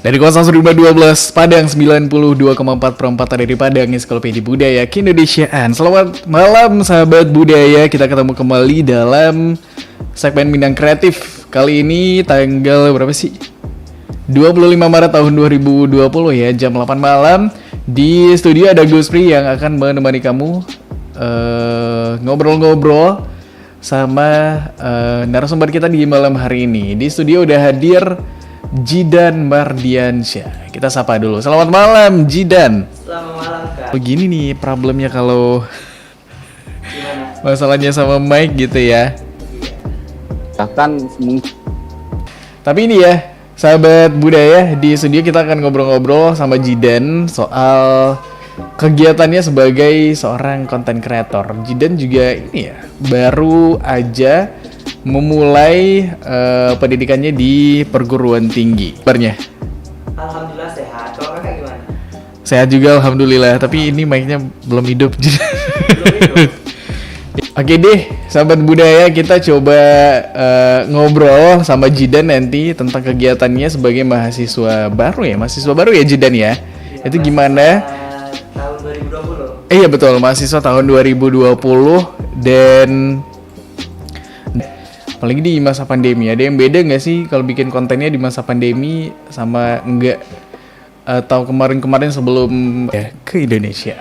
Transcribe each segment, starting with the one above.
Dari Kuasa Surima 12, Padang 92,4 dari Padang, Ensiklopedia Budaya Keindonesiaan. Selamat malam sahabat budaya, kita ketemu kembali dalam segmen Minang Kreatif. Kali ini tanggal berapa sih? 25 Maret tahun 2020 ya, jam 8 malam. Di studio ada Guspri yang akan menemani kamu ngobrol-ngobrol sama narasumber kita di malam hari ini. Di studio udah hadir Jidan Mardiansyah. Kita sapa dulu. Selamat malam Jidan. Selamat malam Kak. Begini nih problemnya kalau Gimana? masalahnya sama mic gitu ya. Bahkan Tapi ini ya, sahabat budaya, di studio kita akan ngobrol-ngobrol sama Jidan soal kegiatannya sebagai seorang content creator. Jidan juga ini ya, baru aja memulai pendidikannya di perguruan tinggi. Kabarnya? Alhamdulillah sehat. Kalau Kakak gimana? Sehat juga alhamdulillah, tapi ini mic-nya belum hidup. Belum hidup? Oke deh, sahabat budaya, kita coba ngobrol sama Jidan nanti tentang kegiatannya sebagai mahasiswa baru ya Jidan ya. Itu gimana? Tahun 2020. Iya betul, mahasiswa tahun 2020 dan apalagi di masa pandemi. Ada yang beda nggak sih kalau bikin kontennya di masa pandemi sama enggak atau kemarin-kemarin sebelum ya, ke Indonesia?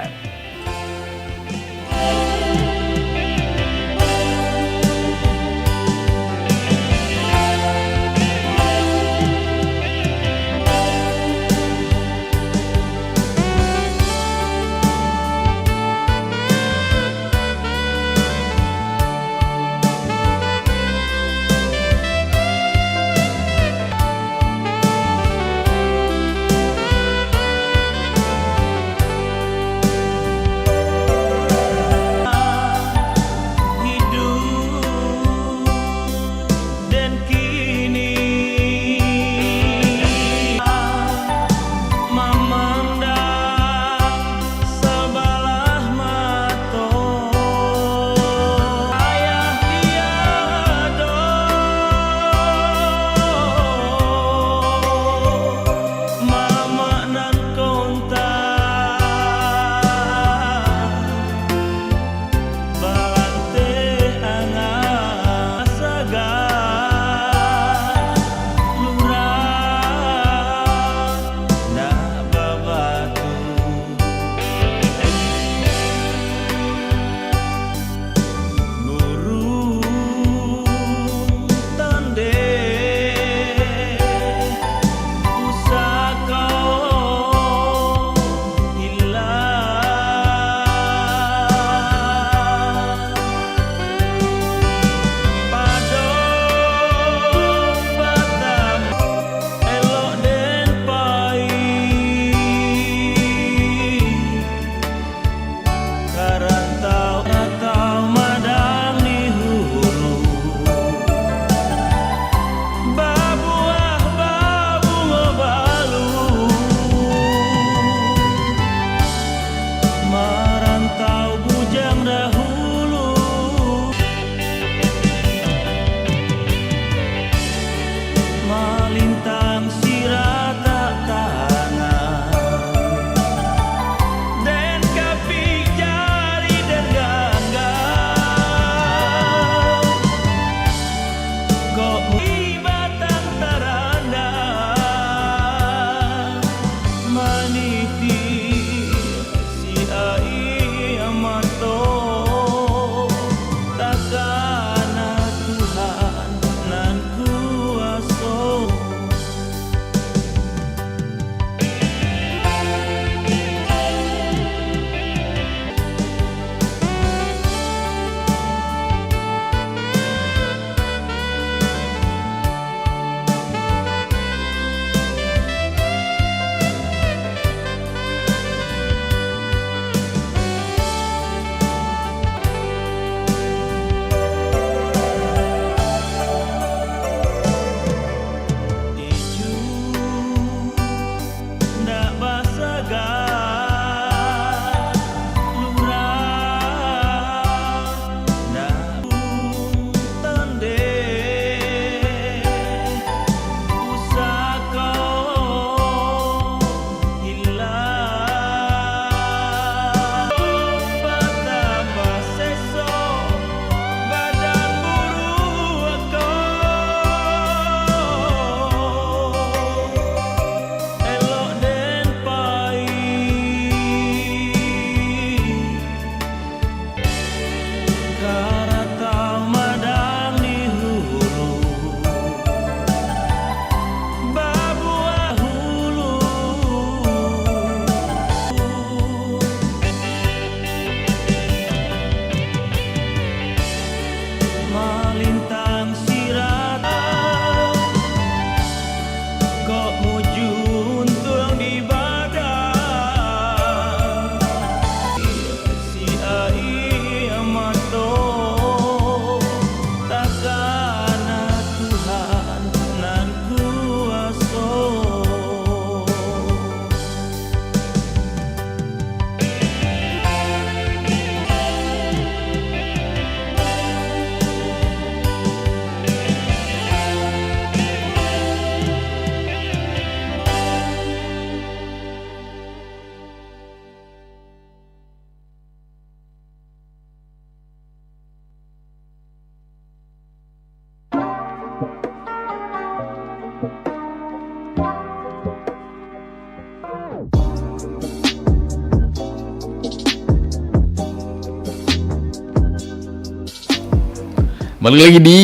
Balik lagi di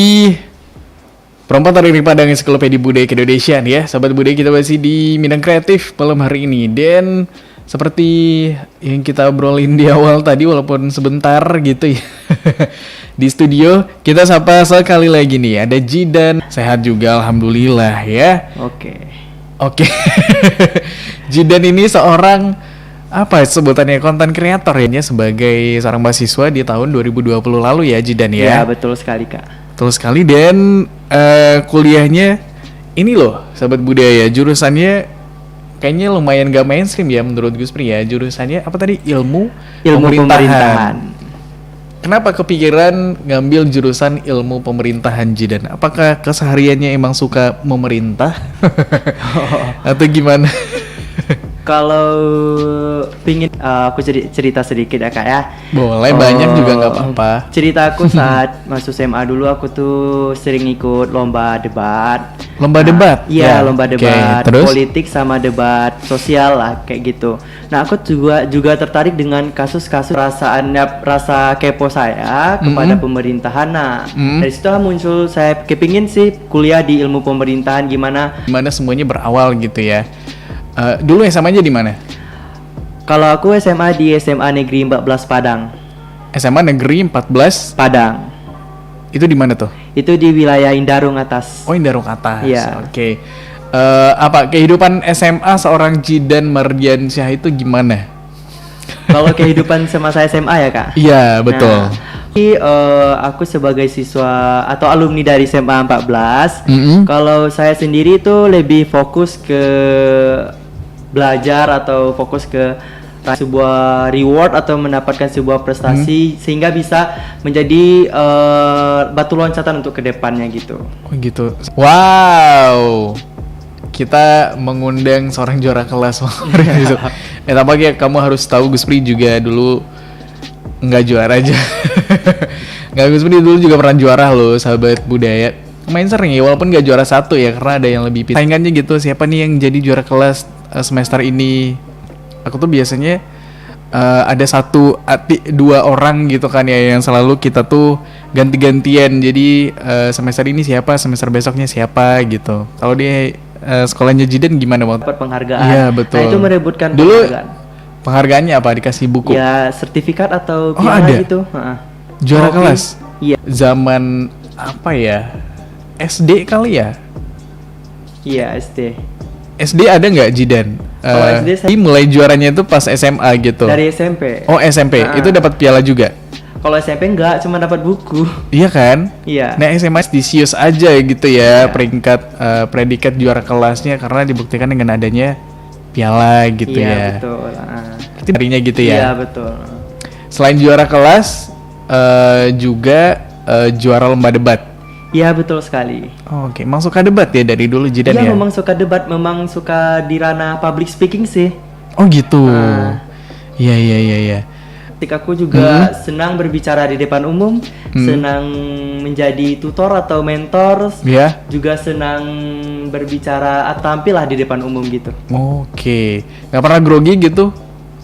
Perempat Dari Padang Ensiklopedia Budaya Keindonesiaan ya. Sahabat budaya, kita masih di Minang Kreatif malam hari ini. Dan seperti yang kita obrolin di awal tadi, walaupun sebentar gitu ya, di studio kita sapa sekali lagi nih. Ada Jidan, sehat juga alhamdulillah ya. Oke. Jidan ini seorang apa sebutannya, konten kreator ya, sebagai seorang mahasiswa di tahun 2020 lalu ya Jidan ya. Ya, betul sekali Kak. Betul sekali. Dan kuliahnya ini loh sahabat budaya, jurusannya kayaknya lumayan gak mainstream ya menurut Gus Pri ya. Jurusannya apa tadi? Ilmu pemerintahan. Kenapa kepikiran ngambil jurusan ilmu pemerintahan Jidan? Apakah kesehariannya emang suka memerintah? Atau gimana? Kalau pingin aku cerita sedikit ya Kak ya. Boleh, banyak juga nggak apa-apa. Cerita aku saat masuk SMA dulu, aku tuh sering ikut lomba debat. Lomba debat? Iya, Ya, lomba oke. debat Terus? politik sama debat sosial lah kayak gitu. Nah, aku juga tertarik dengan kasus-kasus rasa kepo saya kepada pemerintahan. Nah, dari situ muncul saya kepingin sih kuliah di ilmu pemerintahan gimana. Gimana semuanya berawal gitu ya. Dulu SMA-nya di mana? Kalau aku SMA di SMA Negeri 14 Padang. SMA Negeri 14 Padang. itu di mana tuh? Itu di wilayah Indarung atas. Oh, Indarung atas. Iya. Oke. Apa kehidupan SMA seorang Jidan Mardiansyah itu gimana? Kalau kehidupan semasa SMA ya Kak? Iya, betul. Aku sebagai siswa atau alumni dari SMA 14, kalau saya sendiri itu lebih fokus ke belajar atau fokus ke sebuah reward atau mendapatkan sebuah prestasi sehingga bisa menjadi batu loncatan untuk kedepannya gitu. Oh gitu. Wow. Kita mengundang seorang juara kelas. Gitu. Tampaknya kamu harus tahu Gus Pri juga dulu nggak juara aja. Nggak, Gus Pri dulu juga pernah juara loh, sahabat budaya. Main sering ya, walaupun nggak juara satu ya, karena ada yang lebih saingannya gitu. Siapa nih yang jadi juara kelas semester ini? Aku tuh biasanya ada dua orang gitu kan ya, yang selalu kita tuh ganti-gantian. Jadi semester ini siapa, semester besoknya siapa gitu. Kalau di sekolahnya Jidan gimana waktu? Dapat penghargaan. Iya, betul. Nah, itu merebutkan Dulu penghargaan. Penghargaannya apa? Dikasih buku? Ya, sertifikat atau Oh, piala ada? gitu. Juara Hobi. kelas? Iya. Zaman apa ya? SD kali ya? Iya, SD. SD ada nggak Jidan? Kalau SD saya mulai juaranya itu pas SMA gitu. dari SMP. Oh, SMP. Itu dapat piala juga. Kalau SMP enggak, cuma dapat buku. Iya kan? Iya. Nah, SMA disius aja gitu ya, peringkat predikat juara kelasnya karena dibuktikan dengan adanya piala gitu Iya, ya. betul. Berarti darinya gitu ya. Iya, betul. Selain juara kelas juga juara lomba debat. Iya, betul sekali. Oke, emang suka debat ya dari dulu Jidan Iya, ya? memang suka debat, memang suka di ranah public speaking sih. Oh gitu. Iya. Ketika aku juga senang berbicara di depan umum, senang menjadi tutor atau mentor, Iya. juga senang berbicara atau tampil lah di depan umum gitu. Oke. Nggak pernah grogi gitu?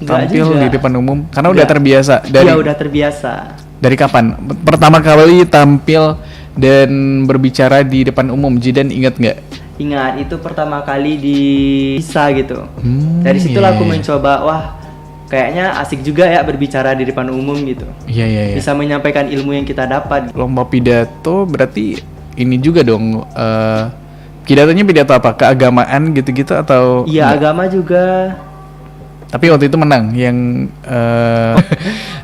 Nggak Tampil juga. di depan umum? Karena udah Nggak. terbiasa. Iya, udah terbiasa. Dari kapan? Pertama kali tampil dan berbicara di depan umum, Jidan ingat nggak? Ingat, itu pertama kali di bisa gitu. Dari iya, situlah aku iya. mencoba, wah kayaknya asik juga ya berbicara di depan umum gitu. Iya. Bisa menyampaikan ilmu yang kita dapat. Lomba pidato berarti ini juga dong. Pidatonya pidato apa? Keagamaan gitu-gitu atau? Iya, agama juga. Tapi waktu itu menang yang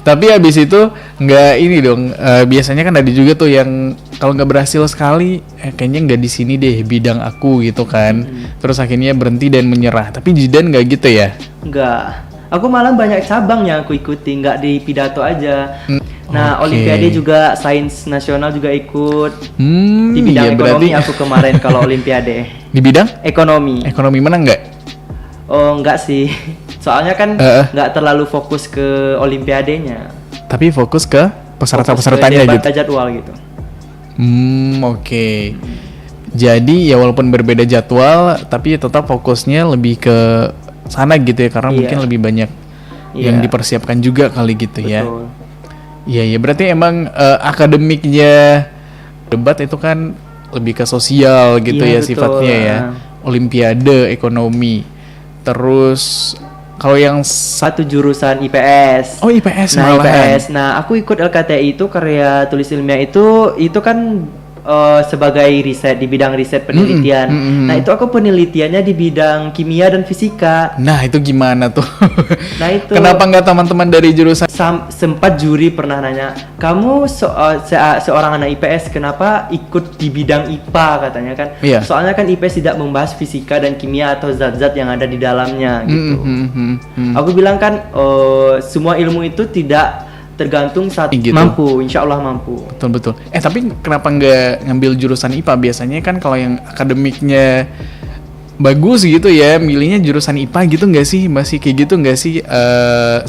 tapi habis itu nggak ini dong, biasanya kan ada juga tuh yang kalau nggak berhasil sekali kayaknya nggak di sini deh bidang aku gitu kan, terus akhirnya berhenti dan menyerah. Tapi Jidan nggak gitu ya? Enggak. Aku malah banyak cabang yang aku ikuti, nggak di pidato aja. Nah, Oke. Olimpiade juga, sains nasional juga ikut. Di iya, bidang ekonomi berarti aku kemarin kalau Olimpiade. di bidang Ekonomi. ekonomi menang nggak? Oh, enggak sih. Soalnya kan nggak terlalu fokus ke Olimpiadenya. Tapi fokus ke Fokus peserta-pesertanya ke gitu. jadwal gitu. Oke. Jadi ya walaupun berbeda jadwal, tapi tetap fokusnya lebih ke sana gitu ya, karena Iya. mungkin lebih banyak yang Iya. dipersiapkan juga kali gitu ya. Betul. Iya, berarti emang akademiknya Debat itu kan lebih ke sosial gitu Iya, ya betul. sifatnya ya. Olimpiade, ekonomi. Terus kalau yang Satu jurusan IPS. oh IPS Nah, malahan. IPS. Nah, aku ikut LKTI itu karya tulis ilmiah itu kan sebagai riset di bidang riset penelitian. Nah, itu aku penelitiannya di bidang kimia dan fisika. Nah, itu gimana tuh? Nah, itu Kenapa nggak teman-teman dari jurusan sempat juri pernah nanya, kamu seorang anak IPS kenapa ikut di bidang IPA katanya kan? Iya. Soalnya kan IPS tidak membahas fisika dan kimia atau zat-zat yang ada di dalamnya gitu. Aku bilang kan semua ilmu itu tidak tergantung saat Gitu. mampu, insya Allah mampu. Betul. Tapi kenapa nggak ngambil jurusan IPA? Biasanya kan kalau yang akademiknya bagus gitu ya, milihnya jurusan IPA gitu nggak sih? Masih kayak gitu nggak sih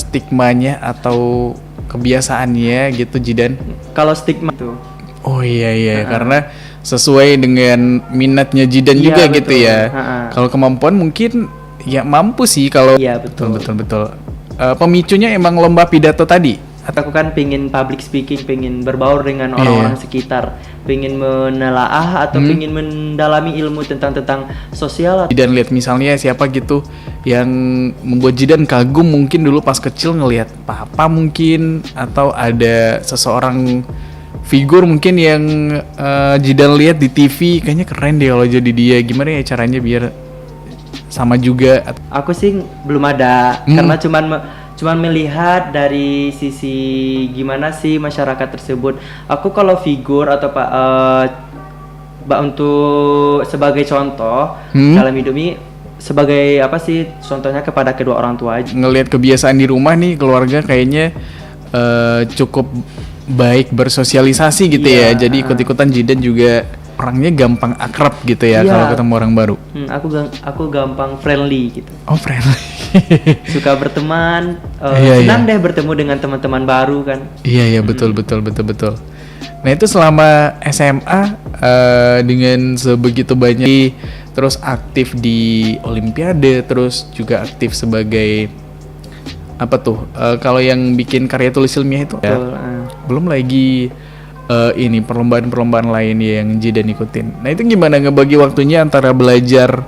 stigmanya atau kebiasaannya gitu, Jidan? Kalau stigma itu, Oh iya, karena sesuai dengan minatnya Jidan Iya, juga betul. gitu ya. Kalau kemampuan mungkin ya mampu sih kalau iya betul. betul. Pemicunya emang lomba pidato tadi. Aku kan pengen public speaking, pengen berbaur dengan Iya, orang-orang sekitar, pengen menelaah atau pengen mendalami ilmu tentang sosial. Jidan lihat misalnya siapa gitu yang membuat Jidan kagum mungkin dulu pas kecil ngelihat papa mungkin, atau ada seseorang figur mungkin yang Jidan lihat di TV kayaknya keren deh kalau jadi dia. Gimana ya caranya biar sama juga? Aku sih belum ada, karena cuman melihat dari sisi gimana sih masyarakat tersebut. Aku kalau figur atau untuk sebagai contoh dalam hidup ini, sebagai apa sih contohnya kepada kedua orang tua aja. Ngelihat kebiasaan di rumah nih keluarga kayaknya cukup baik bersosialisasi gitu ya. Jadi ikut-ikutan Jidan juga orangnya gampang akrab gitu ya kalau ketemu orang baru. Aku gampang friendly gitu. Oh, friendly. Suka berteman, Iya, senang deh bertemu dengan teman-teman baru kan. Iya betul. Nah itu selama SMA dengan sebegitu banyak, terus aktif di Olimpiade, terus juga aktif sebagai apa tuh? Kalau yang bikin karya tulis ilmiah itu ya, Betul, belum lagi ini perlombaan lain yang Jidan ikutin. Nah itu gimana ngebagi waktunya antara belajar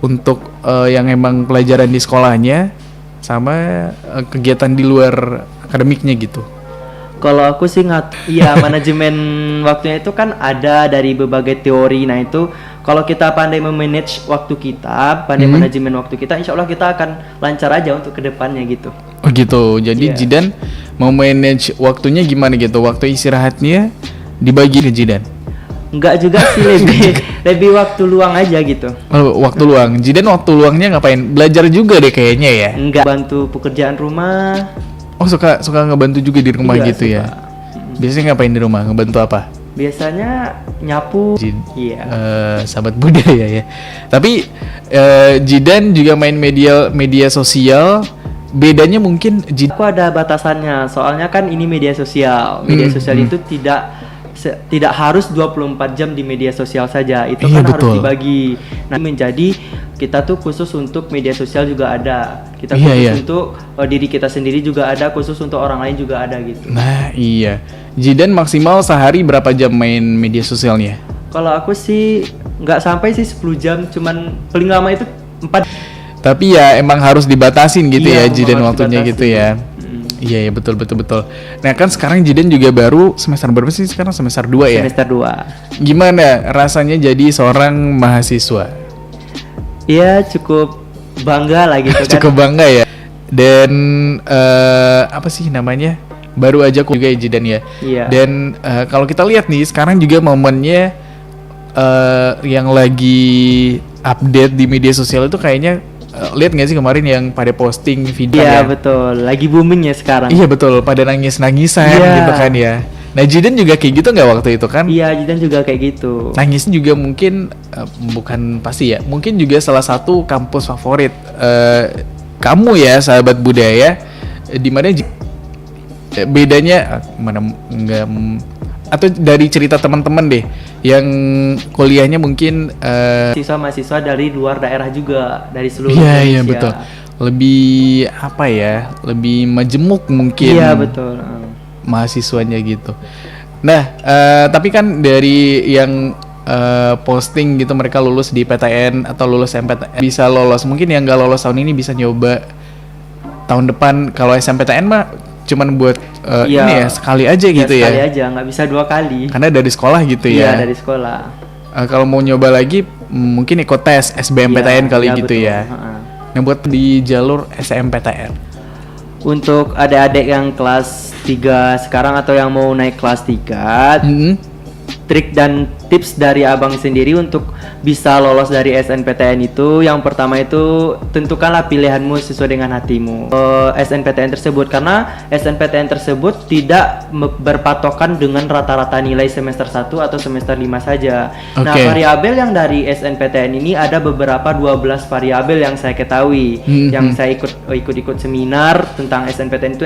untuk yang emang pelajaran di sekolahnya sama kegiatan di luar akademiknya gitu? Kalau aku sih manajemen waktunya itu kan ada dari berbagai teori. Nah itu kalau kita pandai memanage waktu kita, pandai manajemen waktu kita, insya Allah kita akan lancar aja untuk kedepannya gitu. Oh gitu, jadi Iya. Jidan mau manage waktunya gimana gitu? Waktu istirahatnya dibagi ke Jidan? Enggak juga sih, lebih waktu luang aja gitu. Oh, waktu luang, Jidan waktu luangnya ngapain? Belajar juga deh kayaknya ya? Enggak bantu pekerjaan rumah. Oh suka ngebantu juga di rumah Iya, gitu suka. ya? Biasanya ngapain di rumah? Ngebantu apa? Biasanya nyapu. Iya. Sahabat budaya ya. Tapi Jidan juga main media sosial. Bedanya mungkin Aku ada batasannya, soalnya kan ini media sosial. Media sosial itu tidak harus 24 jam di media sosial saja. Itu Iya, kan harus betul. dibagi. Nah, menjadi kita tuh khusus untuk media sosial juga ada. Kita Iya, khusus iya. untuk diri kita sendiri juga ada, khusus untuk orang lain juga ada gitu. Nah iya, Jidan maksimal sehari berapa jam main media sosialnya? Kalau aku sih nggak sampai sih 10 jam, cuman paling lama itu 4. Tapi ya emang harus dibatasin gitu Iya, ya emang Jidan harus waktunya dibatasin. gitu ya. Iya betul. Nah kan sekarang Jidan juga baru semester berapa sih sekarang? Semester 2 ya? Semester 2. Gimana rasanya jadi seorang mahasiswa? Iya, cukup bangga lah gitu kan. Cukup bangga ya. Dan apa sih namanya? Baru aja juga ya Jidan ya. Iya. Dan kalau kita lihat nih sekarang juga momennya yang lagi update di media sosial itu kayaknya lihat nggak sih kemarin yang pada posting video Iya, ya? betul. Lagi booming ya sekarang. Iya betul, pada nangis-nangisan Iya. gitu kan ya. Nah Jidan juga kayak gitu nggak waktu itu kan? Iya, Jidan juga kayak gitu. Nangisnya juga mungkin bukan pasti ya, mungkin juga salah satu kampus favorit kamu ya sahabat budaya, di mana bedanya mana nggak atau dari cerita teman-teman deh yang kuliahnya mungkin Mahasiswa dari luar daerah juga, dari seluruh iya Indonesia. betul, lebih apa ya, lebih majemuk mungkin Iya, betul. mahasiswanya gitu. Nah, tapi kan dari yang posting gitu mereka lulus di PTN atau lulus SNMPTN bisa lolos. Mungkin yang nggak lolos tahun ini bisa nyoba tahun depan. Kalau SNMPTN mah cuman buat Iya. ini ya sekali aja gitu ya. Sekali aja, nggak bisa 2 kali. Karena dari sekolah gitu Iya, ya. dari sekolah. Kalau mau nyoba lagi mungkin ikut tes SBMPTN Iya, kali iya, gitu betul. ya. Ha-ha. Nah, buat di jalur SNMPTN. Untuk adik-adik yang kelas 3 sekarang atau yang mau naik kelas 3, trik dan tips dari abang sendiri untuk bisa lolos dari SNPTN itu, yang pertama itu tentukanlah pilihanmu sesuai dengan hatimu SNPTN tersebut, karena SNPTN tersebut tidak berpatokan dengan rata-rata nilai semester 1 atau semester 5 saja. Nah, Oke. variabel yang dari SNPTN ini ada beberapa 12 variabel yang saya ketahui, yang saya ikut seminar tentang SNPTN itu.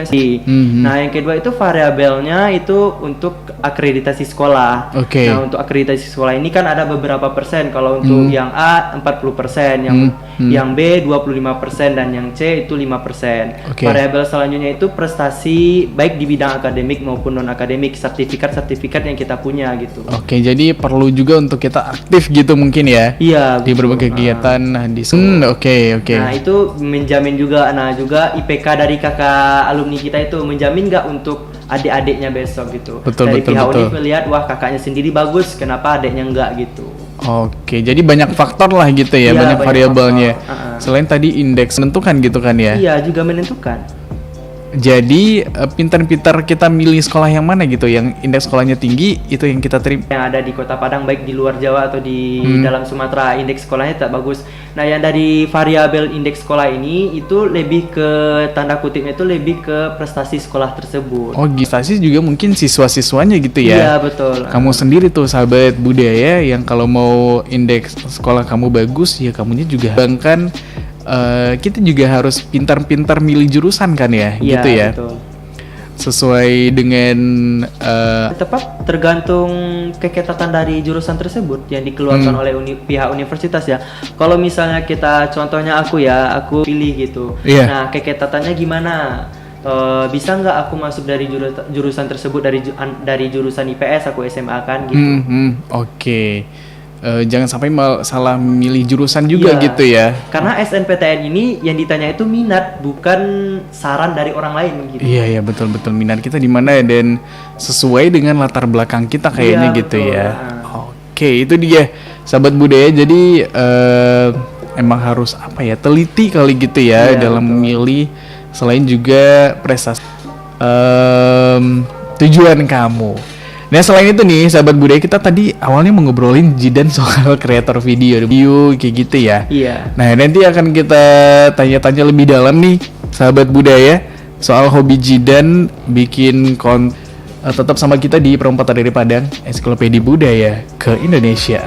Nah, yang kedua itu variabelnya itu untuk akreditasi sekolah. Oke. Nah, untuk akreditasi sekolah ini kan ada beberapa persen. Kalau untuk yang A 40%, yang B 25% dan yang C itu 5%. Oke. Variabel selanjutnya itu prestasi baik di bidang akademik maupun non akademik, sertifikat yang kita punya gitu. Oke, jadi perlu juga untuk kita aktif gitu mungkin ya. Iya, Di betul. berbagai kegiatan di oke. Nah, itu menjamin juga. Nah, juga IPK dari kakak alumni kita itu menjamin nggak untuk adik-adiknya besok gitu. Betul, dari betul, pihak betul. UNIF melihat wah kakaknya sendiri bagus, kenapa adiknya enggak gitu. Oke, jadi banyak faktor lah gitu ya, Iya, banyak banyak variabelnya. faktor. Selain tadi indeks menentukan gitu kan ya. Iya, juga menentukan. Jadi pintar-pintar kita milih sekolah yang mana gitu, yang indeks sekolahnya tinggi itu yang kita terima. Yang ada di Kota Padang baik di luar Jawa atau di dalam Sumatera indeks sekolahnya tak bagus. Nah, yang dari variabel indeks sekolah ini itu lebih ke tanda kutipnya itu lebih ke prestasi sekolah tersebut. Oh, prestasi juga mungkin siswa-siswanya gitu ya. Iya, betul. Kamu sendiri tuh sahabat budaya yang kalau mau indeks sekolah kamu bagus ya kamunya juga bahkan kita juga harus pintar-pintar milih jurusan kan ya, Iya, gitu ya. betul. Sesuai dengan Tepat tergantung keketatan dari jurusan tersebut yang dikeluarkan oleh pihak universitas ya. Kalau misalnya kita contohnya aku pilih gitu. Iya. Nah, keketatannya gimana? Bisa nggak aku masuk dari jurusan tersebut dari jurusan IPS aku SMA kan gitu. Oke. Jangan sampai salah milih jurusan juga Iya. gitu ya. Karena SNPTN ini yang ditanya itu minat, bukan saran dari orang lain gitu. Iya betul minat kita di mana dan sesuai dengan latar belakang kita kayaknya Iya, gitu betul. ya. Nah. Oke, itu dia sahabat budaya. Jadi emang harus teliti kali gitu ya Iya, dalam betul. memilih, selain juga prestasi tujuan kamu. Nah, selain itu nih sahabat budaya, kita tadi awalnya mau ngobrolin Jidan soal kreator video kayak gitu ya. Iya. Nah, nanti akan kita tanya-tanya lebih dalam nih sahabat budaya soal hobi Jidan bikin tetap sama kita di Perempatan dari Padang, Ensiklopedia Budaya ke Indonesia.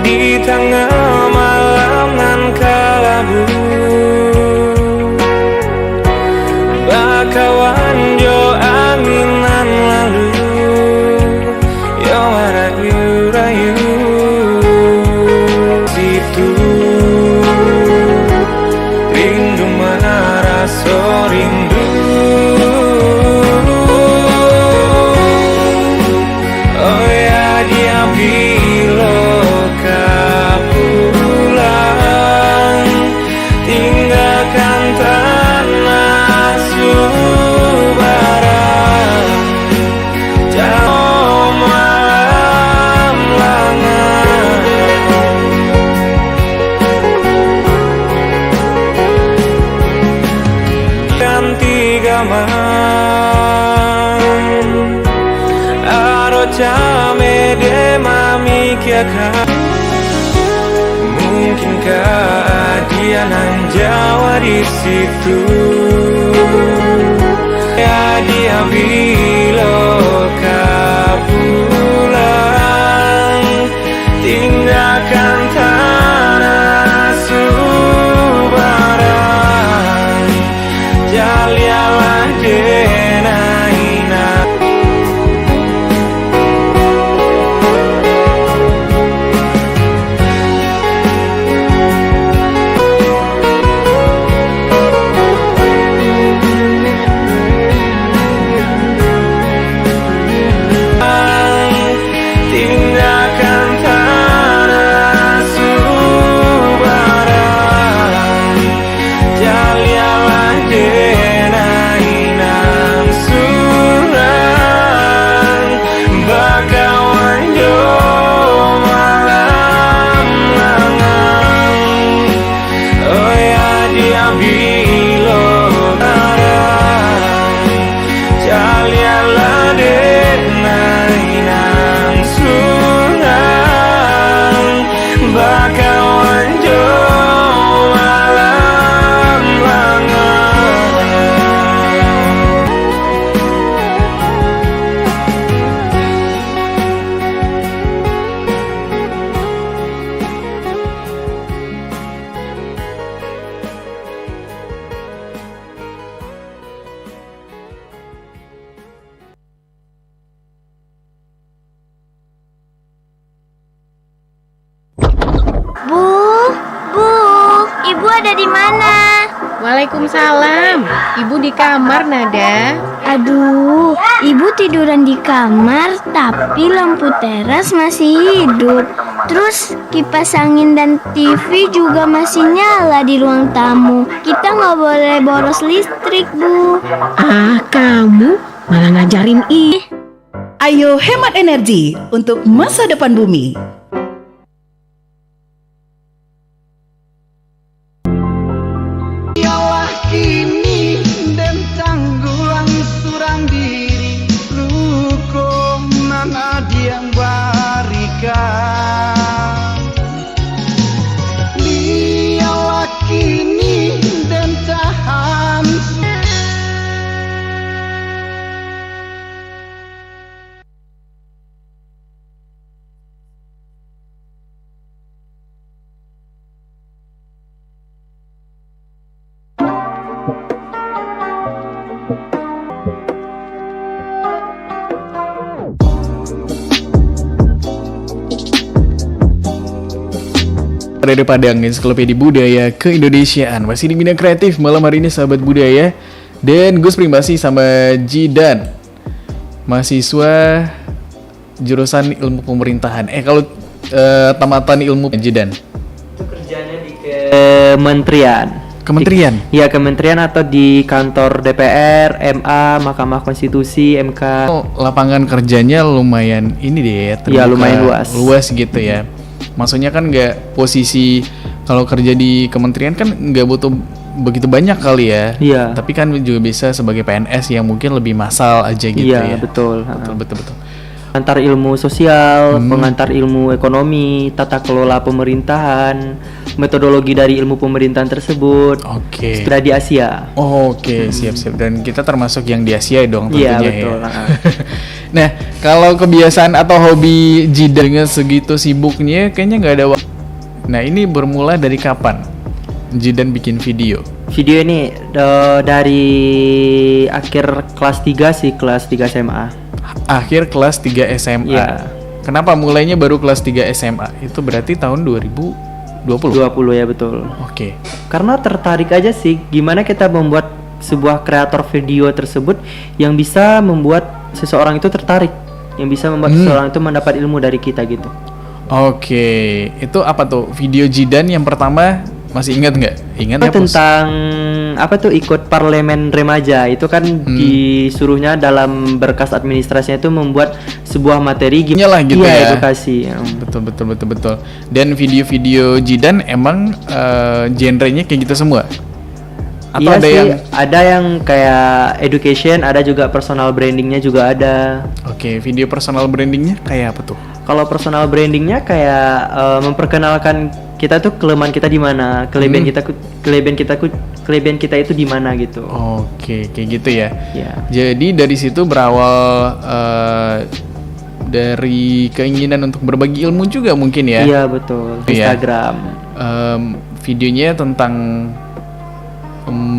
Di tengah malam nan kelabu, bakawan jo anginan lalu, yo rayu-rayu situ, rindu maraso rindu. Oh ya dia pulang, tinggalkan tanah Subaran, jauh malam langat. Ganti gaman Aroca de mami kiakan. Mungkinkah dia nan Jawa di situ? Ya dia biloka pulang, tinggalkan tanah Subaran, ada di mana? Waalaikumsalam. Ibu di kamar, Nada. Aduh, ibu tiduran di kamar, tapi lampu teras masih hidup. Terus kipas angin dan TV juga masih nyala di ruang tamu. Kita nggak boleh boros listrik, Bu. Ah, kamu malah ngajarin Ayo hemat energi untuk masa depan bumi. Dari Padang, Ensiklopedia Budaya Keindonesiaan. Masih di bidang kreatif malam hari ini sahabat budaya. Dan Gus Primbasi sama Jidan, mahasiswa jurusan ilmu pemerintahan. Kalau tamatan ilmu Jidan, Itu kerjanya di Kementerian. Iya, kementerian atau di kantor DPR, MA, Mahkamah Konstitusi, MK. Lapangan kerjanya lumayan ini deh ya, Iya, lumayan luas gitu ya. Maksudnya kan nggak posisi kalau kerja di kementerian kan nggak butuh begitu banyak kali ya. Iya. Tapi kan juga bisa sebagai PNS yang mungkin lebih massal aja gitu ya. Iya, betul. Betul. Pengantar ilmu sosial, pengantar ilmu ekonomi, tata kelola pemerintahan, metodologi dari ilmu pemerintahan tersebut. Oke. Sudah di Asia. Oke, siap. Dan kita termasuk yang di Asia dong tentunya. Iya, betul. Ya. Nah, kalau kebiasaan atau hobi Jidan dengan segitu sibuknya kayaknya nggak ada waktu. Nah, ini bermula dari kapan Jidan bikin video? Video ini dari akhir kelas 3 sih, kelas 3 SMA. Akhir kelas 3 SMA. Iya. Kenapa mulainya baru kelas 3 SMA? Itu berarti tahun 2020. 20 ya, betul. Oke. Karena tertarik aja sih gimana kita membuat sebuah kreator video tersebut yang bisa membuat seseorang itu tertarik, yang bisa membuat seseorang itu mendapat ilmu dari kita gitu. Oke, itu apa tuh video Jidan yang pertama, masih ingat nggak? Ingat ya? Tentang apa tuh, ikut parlemen remaja itu kan disuruhnya dalam berkas administrasinya itu membuat sebuah materi lah gitu ya. Edukasi. Betul. Dan video-video Jidan emang genrenya kayak gitu semua? Atau Iya ada yang kayak education, ada juga personal brandingnya juga ada. Oke, video personal brandingnya kayak apa tuh? Kalau personal brandingnya kayak memperkenalkan kita tuh kelemahan kita di mana, kelebihan kita itu di mana gitu. Oke, kayak gitu ya. Iya. Jadi dari situ berawal dari keinginan untuk berbagi ilmu juga mungkin ya? Iya, betul. Instagram. Videonya tentang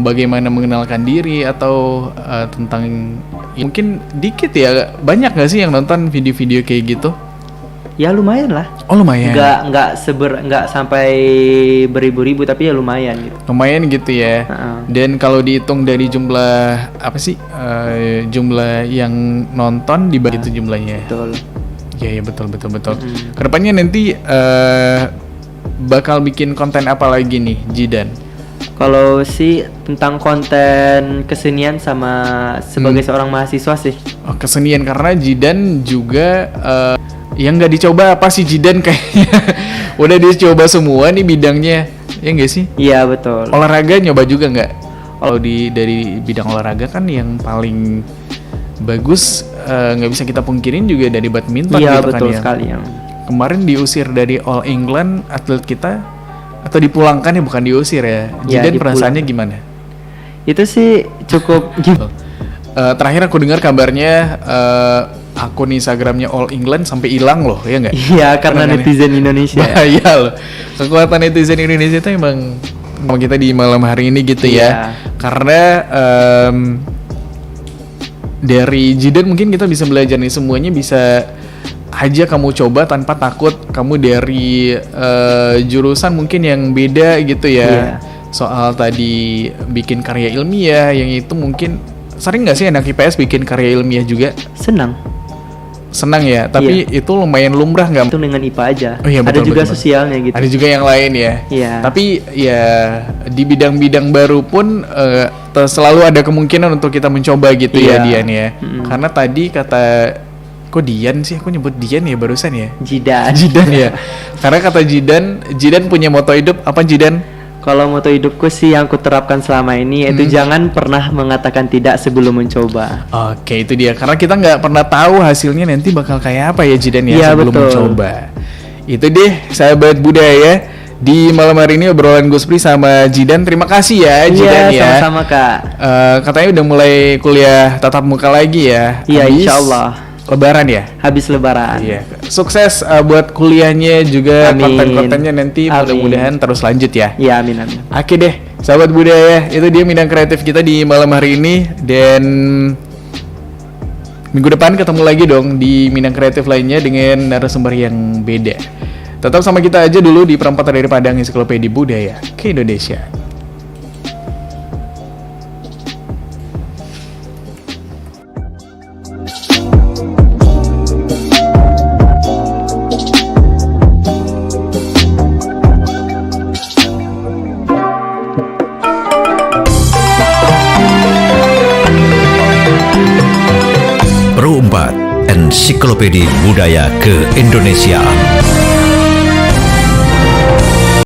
bagaimana mengenalkan diri atau tentang mungkin dikit ya, banyak nggak sih yang nonton video-video kayak gitu? Ya lumayan lah. Oh lumayan. Nggak sampai beribu-ribu, tapi ya lumayan gitu. Lumayan gitu ya. Dan kalau dihitung dari jumlah apa sih jumlah yang nonton dibagi itu jumlahnya. Betul. Ya betul. Kedepannya nanti bakal bikin konten apa lagi nih Jidan? Kalau sih tentang konten kesenian sama sebagai seorang mahasiswa sih. Oh, kesenian, karena Jidan juga yang nggak dicoba apa sih Jidan kayaknya udah dicoba semua nih bidangnya, ya nggak sih? Iya betul. Olahraga nyoba juga nggak? Kalau dari bidang olahraga kan yang paling bagus nggak bisa kita pungkirin juga dari badminton. Iya gitu betul kan, sekali ya. Kemarin diusir dari All England atlet kita, atau dipulangkan ya, bukan diusir ya. Jidan perasaannya gimana? Itu sih cukup gitu. Terakhir aku dengar kabarnya akun Instagramnya All England sampai hilang loh, ya nggak? Iya, karena netizen Indonesia. Iya loh. Kekuatan netizen Indonesia itu emang mau kita di malam hari ini gitu ya. Karena dari Jidan mungkin kita bisa belajar nih, semuanya bisa aja kamu coba tanpa takut. Kamu dari jurusan mungkin yang beda gitu ya. soal tadi bikin karya ilmiah, yang itu mungkin sering nggak sih anak IPS bikin karya ilmiah juga? Senang ya, tapi itu lumayan lumrah nggak? Itu dengan IPA aja. Oh iya, ada betul, juga betul. sosialnya gitu. Ada juga yang lain ya. Iya. Tapi ya di bidang-bidang baru pun selalu ada kemungkinan untuk kita mencoba gitu ya, Iya. Dian ya. Karena tadi kata kok Dian sih, aku nyebut Dian ya barusan ya. Jidan ya. Karena kata Jidan punya moto hidup apa, Jidan? Kalau moto hidupku sih yang kuterapkan selama ini yaitu jangan pernah mengatakan tidak sebelum mencoba. Oke, itu dia. Karena kita nggak pernah tahu hasilnya nanti bakal kayak apa ya, Jidan ya, Iya, sebelum betul. mencoba. Itu deh, sahabat budaya. Di malam hari ini obrolan Guspri sama Jidan. Terima kasih ya, Jidan ya. Sama-sama Kak. Katanya udah mulai kuliah tatap muka lagi ya. Iya, Habis insya Allah. Lebaran ya. Habis lebaran. Iya. Sukses buat kuliahnya juga, Amin. konten-kontennya nanti Amin. mudah-mudahan terus lanjut ya. Iya, amin amin. Oke deh, sahabat budaya, itu dia bidang kreatif kita di malam hari ini. Dan minggu depan ketemu lagi dong di bidang kreatif lainnya dengan narasumber yang beda. Tetap sama kita aja dulu di perempatan dari Padang Ensiklopedia Budaya ke Indonesia. Pro 4 Ensiklopedia Budaya Keindonesiaan.